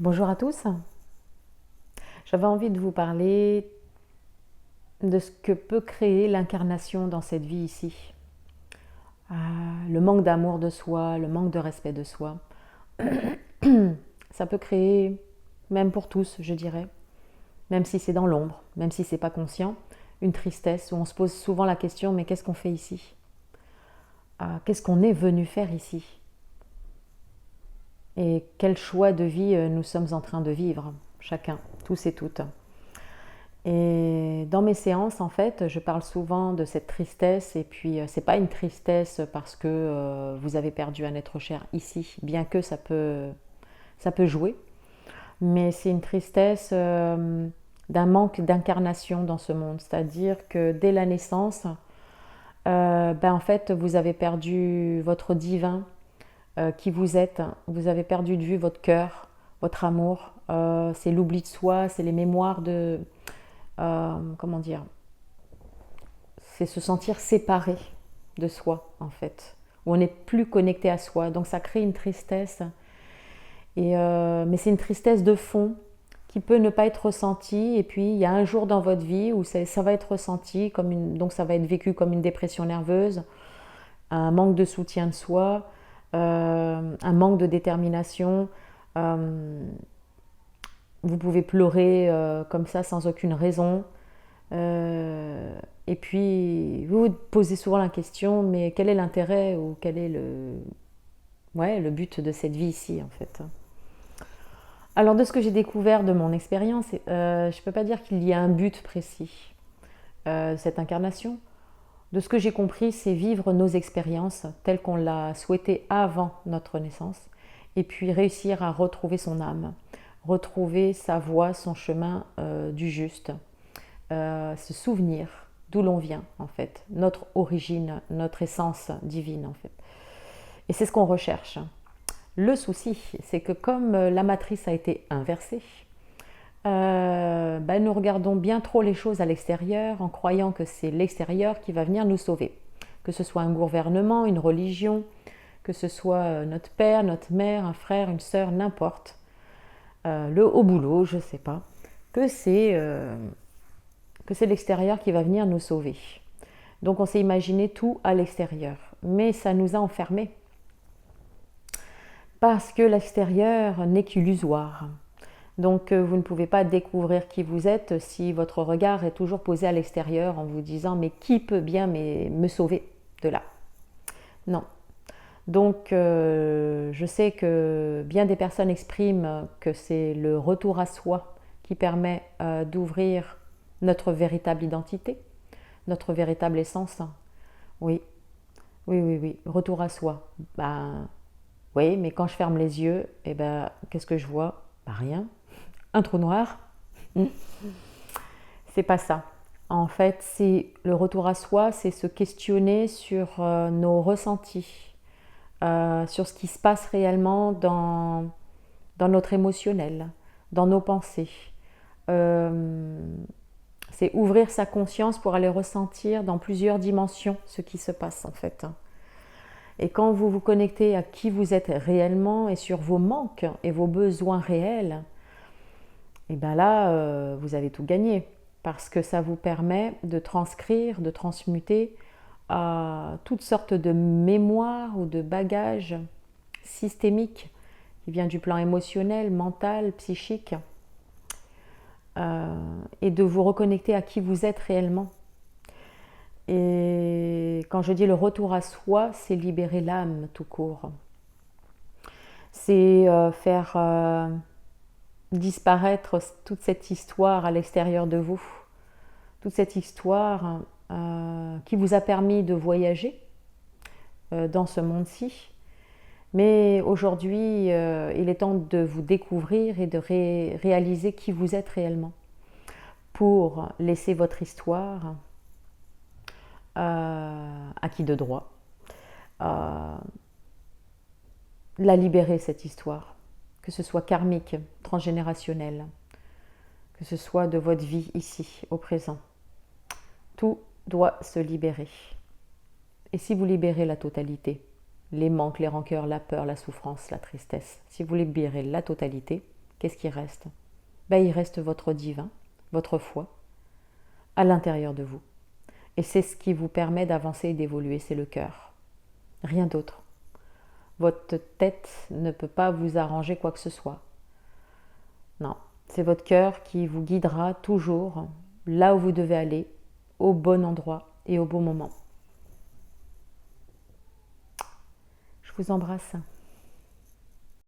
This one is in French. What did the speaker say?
Bonjour à tous. J'avais envie de vous parler de ce que peut créer l'incarnation dans cette vie ici. Le manque d'amour de soi, le manque de respect de soi. Ça peut créer, même pour tous, je dirais, même si c'est dans l'ombre, même si c'est pas conscient, une tristesse où on se pose souvent la question, mais qu'est-ce qu'on fait ici? Qu'est-ce qu'on est venu faire ici? Et quel choix de vie nous sommes en train de vivre, chacun, tous et toutes. Et dans mes séances, en fait, je parle souvent de cette tristesse. Et puis, c'est pas une tristesse parce que vous avez perdu un être cher ici, bien que ça peut jouer. Mais c'est une tristesse d'un manque d'incarnation dans ce monde. C'est-à-dire que dès la naissance, en fait, vous avez perdu votre divin, qui vous êtes. Vous avez perdu de vue votre cœur, votre amour. C'est l'oubli de soi, c'est les mémoires de comment dire, c'est se sentir séparé de soi en fait, où on n'est plus connecté à soi. Donc ça crée une tristesse, mais c'est une tristesse de fond qui peut ne pas être ressentie. Et puis il y a un jour dans votre vie où ça va être ressenti, donc ça va être vécu comme une dépression nerveuse, un manque de soutien de soi, un manque de détermination. Vous pouvez pleurer comme ça sans aucune raison. Et puis, vous vous posez souvent la question, mais quel est l'intérêt ou quel est le but de cette vie ici, en fait? Alors, de ce que j'ai découvert de mon expérience, je ne peux pas dire qu'il y a un but précis, cette incarnation. De ce que j'ai compris, c'est vivre nos expériences telles qu'on l'a souhaité avant notre naissance, et puis réussir à retrouver son âme, retrouver sa voie, son chemin du juste, se souvenir d'où l'on vient en fait, notre origine, notre essence divine en fait. Et c'est ce qu'on recherche. Le souci, c'est que comme la matrice a été inversée, nous regardons bien trop les choses à l'extérieur en croyant que c'est l'extérieur qui va venir nous sauver. Que ce soit un gouvernement, une religion, que ce soit notre père, notre mère, un frère, une sœur, n'importe. Le haut boulot, je ne sais pas. Que c'est l'extérieur qui va venir nous sauver. Donc on s'est imaginé tout à l'extérieur. Mais ça nous a enfermés. Parce que l'extérieur n'est qu'illusoire. Donc vous ne pouvez pas découvrir qui vous êtes si votre regard est toujours posé à l'extérieur en vous disant mais qui peut bien me sauver de là? Non. Donc je sais que bien des personnes expriment que c'est le retour à soi qui permet d'ouvrir notre véritable identité, notre véritable essence. Oui, oui, oui, oui. Retour à soi. Oui, mais quand je ferme les yeux, qu'est-ce que je vois? Rien. Un trou noir. C'est pas ça. En fait, c'est le retour à soi, c'est se questionner sur nos ressentis, sur ce qui se passe réellement dans notre émotionnel, dans nos pensées. C'est ouvrir sa conscience pour aller ressentir dans plusieurs dimensions ce qui se passe en fait. Et quand vous vous connectez à qui vous êtes réellement et sur vos manques et vos besoins réels, et bien là, vous avez tout gagné. Parce que ça vous permet de transcrire, de transmuter toutes sortes de mémoires ou de bagages systémiques qui viennent du plan émotionnel, mental, psychique, et de vous reconnecter à qui vous êtes réellement. Et quand je dis le retour à soi, c'est libérer l'âme tout court. C'est faire disparaître toute cette histoire à l'extérieur de vous. Toute cette histoire qui vous a permis de voyager dans ce monde-ci. Mais aujourd'hui, il est temps de vous découvrir et de réaliser qui vous êtes réellement pour laisser votre histoire à qui de droit, la libérer cette histoire, que ce soit karmique, transgénérationnelle, que ce soit de votre vie ici, au présent. Tout doit se libérer. Et si vous libérez la totalité, les manques, les rancœurs, la peur, la souffrance, la tristesse, si vous libérez la totalité, qu'est-ce qui reste? Ben, il reste votre divin, votre foi, à l'intérieur de vous. Et c'est ce qui vous permet d'avancer et d'évoluer, c'est le cœur. Rien d'autre. Votre tête ne peut pas vous arranger quoi que ce soit. Non, c'est votre cœur qui vous guidera toujours là où vous devez aller, au bon endroit et au bon moment. Je vous embrasse.